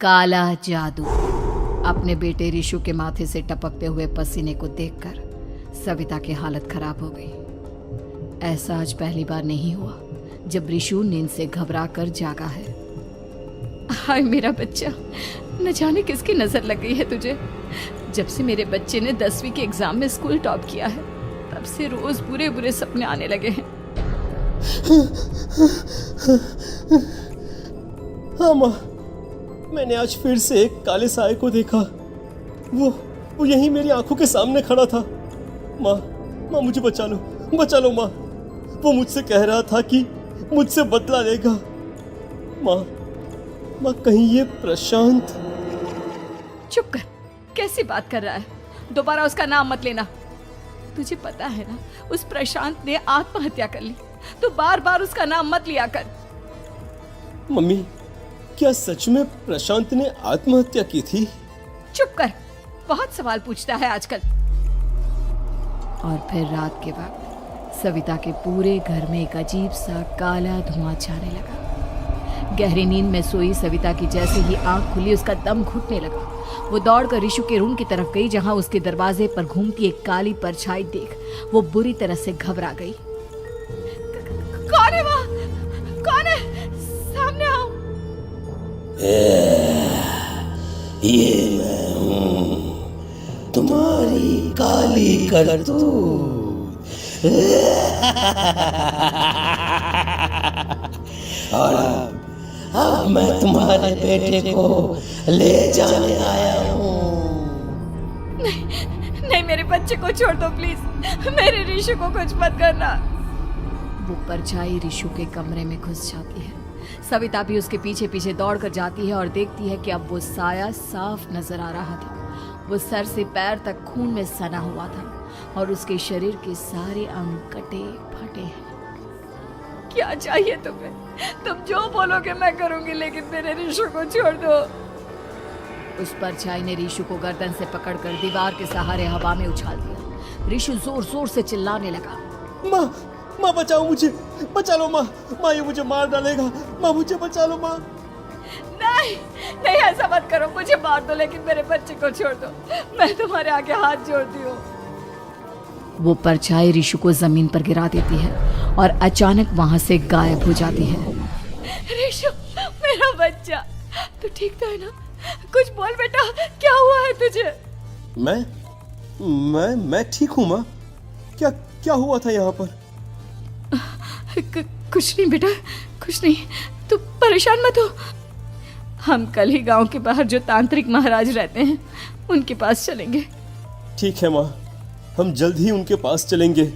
काला जादू। अपने बेटे रिशु के माथे से टपकते हुए पसीने को देखकर सविता की हालत खराब हो गई। ऐसा आज पहली बार नहीं हुआ जब रिशु नींद से घबरा कर जागा है। हाय मेरा बच्चा, न जाने किसकी नजर लग गई है तुझे। जब से मेरे बच्चे ने 10वीं के एग्जाम में स्कूल टॉप किया है तब से रोज बुरे बुरे सपने आने लगे हैं। हाँ माँ, मैंने आज फिर से एक काले साए को देखा। वो यहीं मेरी आंखों के सामने खड़ा था। माँ मुझे बचा लो माँ। वो मुझसे कह रहा था कि मुझसे बदला लेगा। माँ कहीं ये प्रशांत। चुप कर, कैसी बात कर रहा है? दोबारा उसका नाम मत लेना। तुझे पता है ना, उस प्रशांत ने आत्महत्या कर ली। तो बार बार उसका नाम मत लिया कर। मम्मी, क्या सच में प्रशांत ने आत्महत्या की थी? चुप कर, बहुत सवाल पूछता है आजकल। और फिर रात के वक्त सविता के पूरे घर में एक अजीब सा काला धुआं छाने लगा। गहरी नींद में सोई सविता की जैसे ही आंख खुली उसका दम घुटने लगा। वो दौड़कर रिशु के रूम की तरफ गई जहां उसके दरवाजे पर घूमती एक काली परछाई देख वो बुरी तरह से घबरा गई। कौन है वहाँ? कौन है? सामने आओ। ये मैं हूँ, तुम्हारी काली करतूत। और अब मैं तुम्हारे बेटे को ले जाने आया हूँ। नहीं, मेरे बच्चे को छोड़ दो प्लीज। मेरे रिशु को कुछ मत करना। वो परछाई रिशु के कमरे में घुस जाती है। सविता भी उसके पीछे पीछे दौड़ कर जाती है और देखती है कि अब वो साया साफ नजर आ रहा था। वो सर से पैर तक खून में सना हुआ था और उसके शरीर के सारे अंग कटे फटे हैं। क्या चाहिए तुम्हें? तुम जो बोलोगे मैं करूंगी, लेकिन मेरे रिशु को छोड़ दो। उस परछाई ने रिशु को गर्दन से पकड़कर दीवार के सहारे हवा में उछाल दिया। रिशु जोर जोर से चिल्लाने लगा। माँ बचाओ मुझे, बचा लो माँ। माँ ये मुझे मार डालेगा। माँ मुझे बचा लो माँ। नहीं ऐसा मत करो। मुझे मार दो लेकिन मेरे बच्चे को छोड़ दो। मैं तुम्हारे आगे हाथ जोड़ती हूँ। वो परछाई रिशु को जमीन पर गिरा देती है और अचानक वहां से गायब हो जाती है। रिशु, मेरा बच्चा, तू ठीक तो है ना? कुछ बोल बेटा, क्या हुआ है तुझे? मैं ठीक हूँ माँ। क्या हुआ था यहाँ पर? कुछ नहीं बेटा, कुछ नहीं। तू परेशान मत हो। हम कल ही गांव के बाहर जो तांत्रिक महाराज रहते हैं उनके पास चलेंगे। ठीक है माँ, हम जल्द ही उनके पास चलेंगे।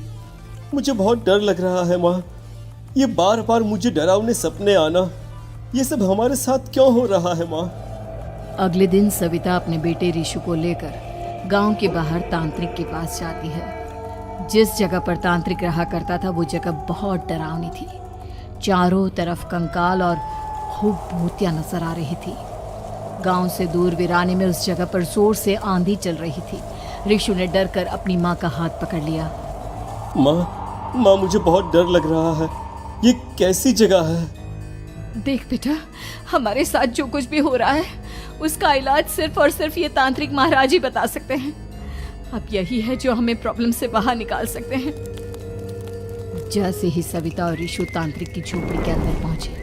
मुझे बहुत डर लग रहा है माँ। ये बार बार मुझे डरावने सपने आना, ये सब हमारे साथ क्यों हो रहा है माँ? अगले दिन सविता अपने बेटे रिशु को लेकर गांव के बाहर तांत्रिक के पास जाती है। जिस जगह पर तांत्रिक रहा करता था वो जगह बहुत डरावनी थी। चारों तरफ कंकाल और भूतियां नजर आ रही थी। गांव से दूर वीराने में उस जगह पर जोर से आंधी चल रही थी। रिशु ने डर कर अपनी माँ का हाथ पकड़ लिया। माँ मुझे बहुत डर लग रहा है। ये कैसी जगह है? देख बेटा, हमारे साथ जो कुछ भी हो रहा है उसका इलाज सिर्फ और सिर्फ ये तांत्रिक महाराज ही बता सकते हैं। अब यही है जो हमें प्रॉब्लम से बाहर निकाल सकते हैं। जैसे ही सविता और रिशु तांत्रिक की झोपड़ी के अंदर पहुंचे,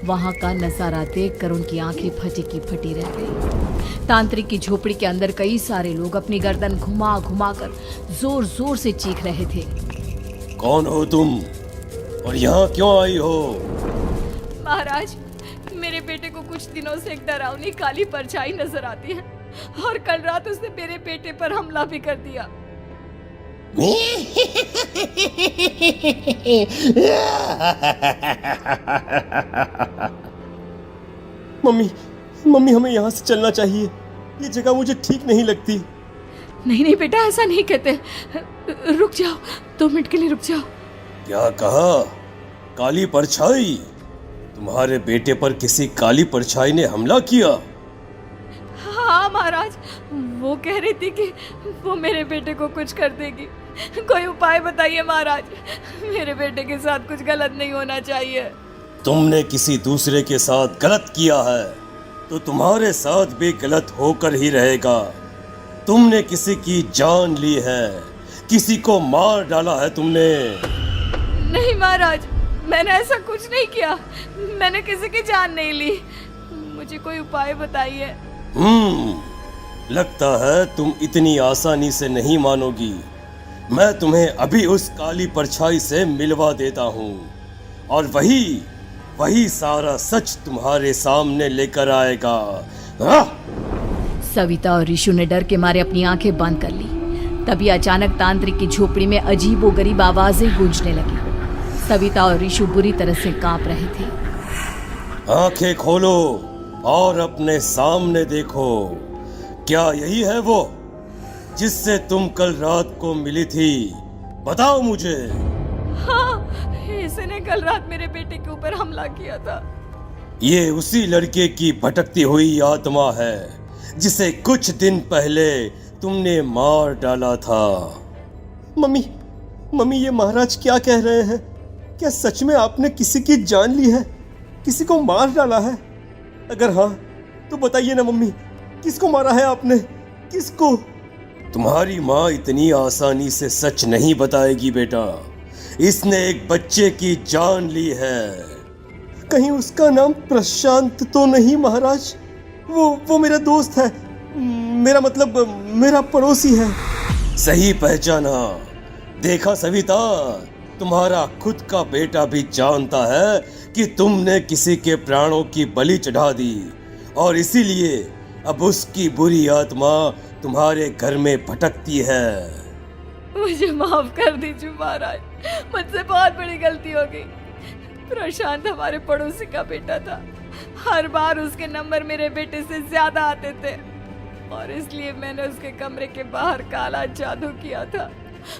वहां का नजारा देखकर उनकी आंखें फटी की फटी रह गई। तांत्रिक की झोपड़ी के अंदर कई सारे लोग अपनी गर्दन घुमा घुमा कर जोर जोर से चीख रहे थे। कौन हो तुम और यहाँ क्यों आई हो? महाराज, मेरे बेटे को कुछ दिनों से एक डरावनी काली परछाई नजर आती है और कल रात उसने मेरे बेटे पर हमला भी कर दिया। मम्मी हमें यहाँ से चलना चाहिए। ये जगह मुझे ठीक नहीं लगती। नहीं बेटा, ऐसा नहीं कहते। रुक जाओ, 2 मिनट के लिए रुक जाओ। क्या कहा? काली परछाई? तुम्हारे बेटे पर किसी काली परछाई ने हमला किया? हाँ महाराज, वो कह रही थी कि वो मेरे बेटे को कुछ कर देगी। कोई उपाय बताइए महाराज, मेरे बेटे के साथ कुछ गलत नहीं होना चाहिए। तुमने किसी दूसरे के साथ गलत किया है। तो तुम्हारे साथ भी गलत होकर ही रहेगा। तुमने किसी की जान ली है, किसी को मार डाला है तुमने। नहीं महाराज, मैंने ऐसा कुछ नहीं किया। मैंने किसी की जान नहीं ली। मुझे कोई उपाय बताइए। लगता है तुम इतनी आसानी से नहीं मानोगी। मैं तुम्हें अभी उस काली परछाई से मिलवा देता हूँ और वही सारा सच तुम्हारे सामने लेकर आएगा। सविता और ऋषु ने डर के मारे अपनी आंखें बंद कर ली। तभी अचानक तांत्रिक की झोपड़ी में अजीबोगरीब आवाजें गूंजने लगी। सविता और ऋषु बुरी तरह से कांप रहे थे। आंखें खोलो और अपने सामने देखो। क्या यही है वो जिससे तुम कल रात को मिली थी? बताओ मुझे। हाँ, इसने कल रात मेरे बेटे के ऊपर हमला किया था। ये उसी लड़के की भटकती हुई आत्मा है जिसे कुछ दिन पहले तुमने मार डाला था। मम्मी ये महाराज क्या कह रहे हैं? क्या सच में आपने किसी की जान ली है, किसी को मार डाला है? अगर हाँ तो बताइए ना मम्मी, किसको मारा है आपने? किसको? तुम्हारी माँ इतनी आसानी से सच नहीं बताएगी बेटा। इसने एक बच्चे की जान ली है। कहीं उसका नाम प्रशांत तो नहीं महाराज? वो मेरा दोस्त है, मेरा पड़ोसी है। सही पहचाना। देखा सविता, तुम्हारा खुद का बेटा भी जानता है कि तुमने किसी के प्राणों की बलि चढ़ा दी और इसीलिए अब उसकी बुरी आत्मा तुम्हारे घर में भटकती है। मुझे माफ कर दीजिए महाराज, मुझसे बहुत बड़ी गलती हो गई। प्रशांत हमारे पड़ोसी का बेटा था। हर बार उसके नंबर मेरे बेटे से ज्यादा आते थे और इसलिए मैंने उसके कमरे के बाहर काला जादू किया था,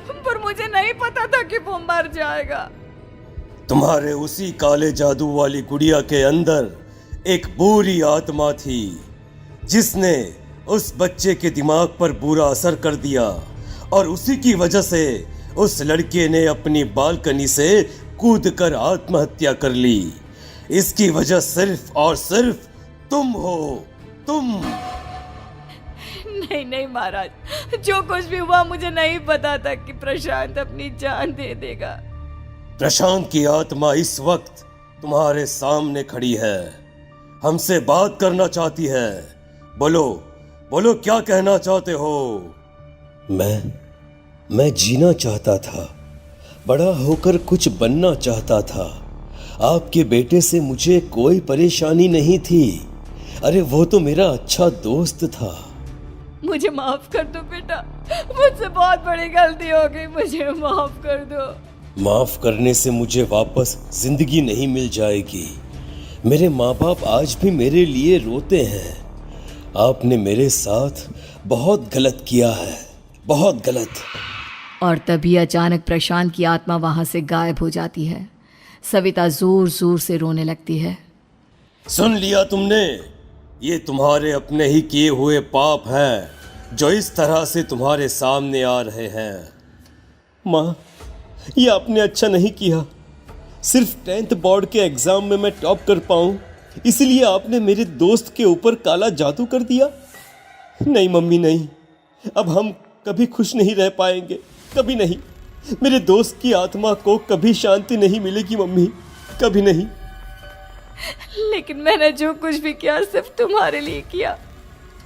पर मुझे नहीं पता था कि वो मर जाएगा। तुम्हारे उसी काले जादू वाली गुड़िया के अंदर एक बुरी आत्मा थी जिसने उस बच्चे के दिमाग पर बुरा असर कर दिया और उसी की वजह से उस लड़के ने अपनी बालकनी से कूदकर आत्महत्या कर ली। इसकी वजह सिर्फ और सिर्फ तुम हो, तुम। नहीं महाराज, जो कुछ भी हुआ मुझे नहीं पता था कि प्रशांत अपनी जान दे देगा। प्रशांत की आत्मा इस वक्त तुम्हारे सामने खड़ी है, हमसे बात करना चाहती है। बोलो क्या कहना चाहते हो? मैं जीना चाहता था, बड़ा होकर कुछ बनना चाहता था। आपके बेटे से मुझे कोई परेशानी नहीं थी। अरे वो तो मेरा अच्छा दोस्त था। मुझे माफ कर दो बेटा, मुझसे बहुत बड़ी गलती हो गई, मुझे माफ कर दो। माफ करने से मुझे वापस जिंदगी नहीं मिल जाएगी। मेरे माँ बाप आज भी मेरे लिए रोते हैं। आपने मेरे साथ बहुत गलत किया है, बहुत गलत। और तभी अचानक प्रशांत की आत्मा वहां से गायब हो जाती है। सविता जोर जोर से रोने लगती है। सुन लिया तुमने? ये तुम्हारे अपने ही किए हुए पाप हैं जो इस तरह से तुम्हारे सामने आ रहे हैं। माँ, ये आपने अच्छा नहीं किया। सिर्फ 10th बोर्ड के एग्जाम में मैं टॉप कर पाऊँ इसलिए आपने मेरे दोस्त के ऊपर काला जादू कर दिया। नहीं मम्मी, नहीं, अब हम कभी खुश नहीं रह पाएंगे, कभी नहीं। मेरे दोस्त की आत्मा को कभी शांति नहीं मिलेगी मम्मी, कभी नहीं। लेकिन मैंने जो कुछ भी किया सिर्फ तुम्हारे लिए किया।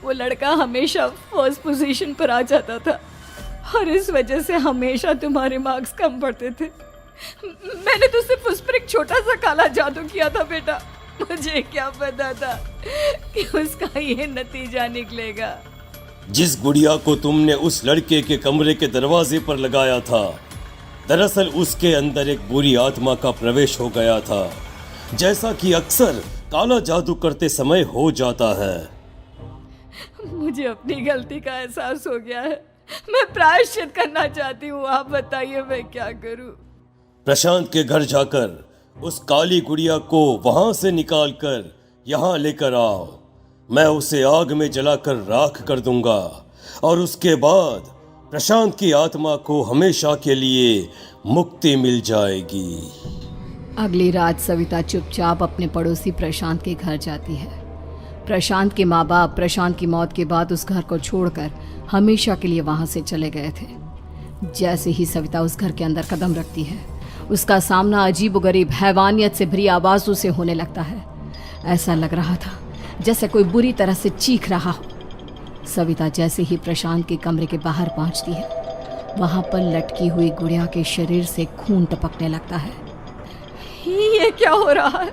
वो लड़का हमेशा फर्स्ट पोजीशन पर आ जाता था और इस वजह से हमेशा तुम्हारे मार्क्स कम पड़ते थे। मैंने तो सिर्फ उस पर एक छोटा सा काला जादू किया था बेटा। मुझे क्या पता था कि उसका ये नतीजा निकलेगा। जिस गुड़िया को तुमने उस लड़के के कमरे के दरवाजे पर लगाया था, दरअसल उसके अंदर एक बुरी आत्मा का प्रवेश हो गया था, जैसा कि अक्सर काला जादू करते समय हो जाता है। मुझे अपनी गलती का एहसास हो गया है। मैं प्रायश्चित करना चाहती हूँ। आप बताइए मैं क्या करूँ? प्रशांत के घर जाकर उस काली गुड़िया को वहां से निकालकर यहाँ लेकर आओ। मैं उसे आग में जलाकर राख कर दूंगा और उसके बाद प्रशांत की आत्मा को हमेशा के लिए मुक्ति मिल जाएगी। अगली रात सविता चुपचाप अपने पड़ोसी प्रशांत के घर जाती है। प्रशांत के माँ बाप प्रशांत की मौत के बाद उस घर को छोड़कर हमेशा के लिए वहां से चले गए थे। जैसे ही सविता उस घर के अंदर कदम रखती है, उसका सामना अजीबोगरीब हैवानियत से भरी आवाजों से होने लगता है। ऐसा लग रहा था जैसे कोई बुरी तरह से चीख रहा हो। सविता जैसे ही प्रशांत के कमरे के बाहर पहुंचती है, वहां पर लटकी हुई गुड़िया के शरीर से खून टपकने लगता है। ये क्या हो रहा है?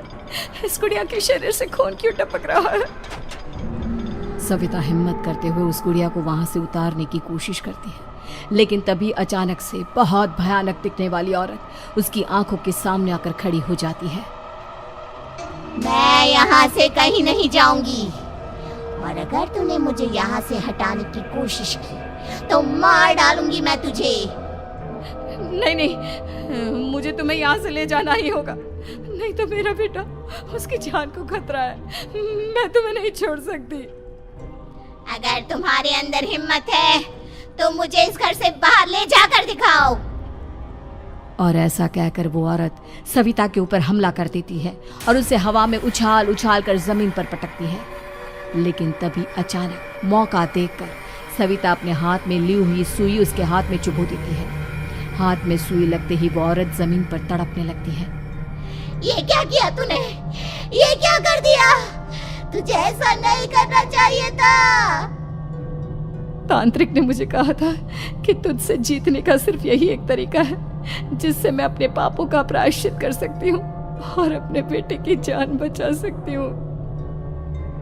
इस गुड़िया के शरीर से खून क्यों टपक रहा है? सविता हिम्मत करते हुए उस गुड़िया को वहां से उतारने की कोशिश करती है, लेकिन तभी अचानक से बहुत भयानक दिखने वाली औरत उसकी आंखों के सामने आकर खड़ी हो जाती है। मैं यहाँ से कहीं नहीं जाऊंगी, और अगर तूने मुझे यहाँ से हटाने की कोशिश की तो मार डालूंगी मैं तुझे। नहीं नहीं, मुझे तुम्हें यहाँ से ले जाना ही होगा, नहीं तो मेरा बेटा, उसकी जान को खतरा है। मैं तुम्हें नहीं छोड़ सकती। अगर तुम्हारे अंदर हिम्मत है तो मुझे इस घर से बाहर ले जाकर दिखाओ। और ऐसा कहकर वो औरत सविता के ऊपर हमला कर देती है और उसे हवा में उछाल उछाल कर जमीन पर पटकती है। लेकिन तभी अचानक मौका देखकर सविता अपने हाथ में ली हुई सुई उसके हाथ में चुभो देती है। हाथ में सुई लगते ही वो औरत जमीन पर तड़पने लगती है। ये क्या किया तूने? ये क्या कर दिया? तुझे ऐसा नहीं करना चाहिए था। तांत्रिक ने मुझे कहा था कि तुझसे जीतने का सिर्फ यही एक तरीका है जिससे मैं अपने पापों का प्रायश्चित कर सकती हूँ और अपने बेटे की जान बचा सकती हूँ।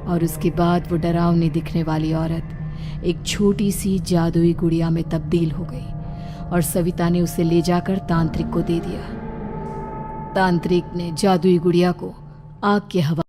और उसके बाद वो डरावनी दिखने वाली औरत एक छोटी सी जादुई गुड़िया में तब्दील हो गई और सविता ने उसे ले जाकर तांत्रिक को दे दिया। तांत्रिक ने जादुई गुड़िया को आग के हवा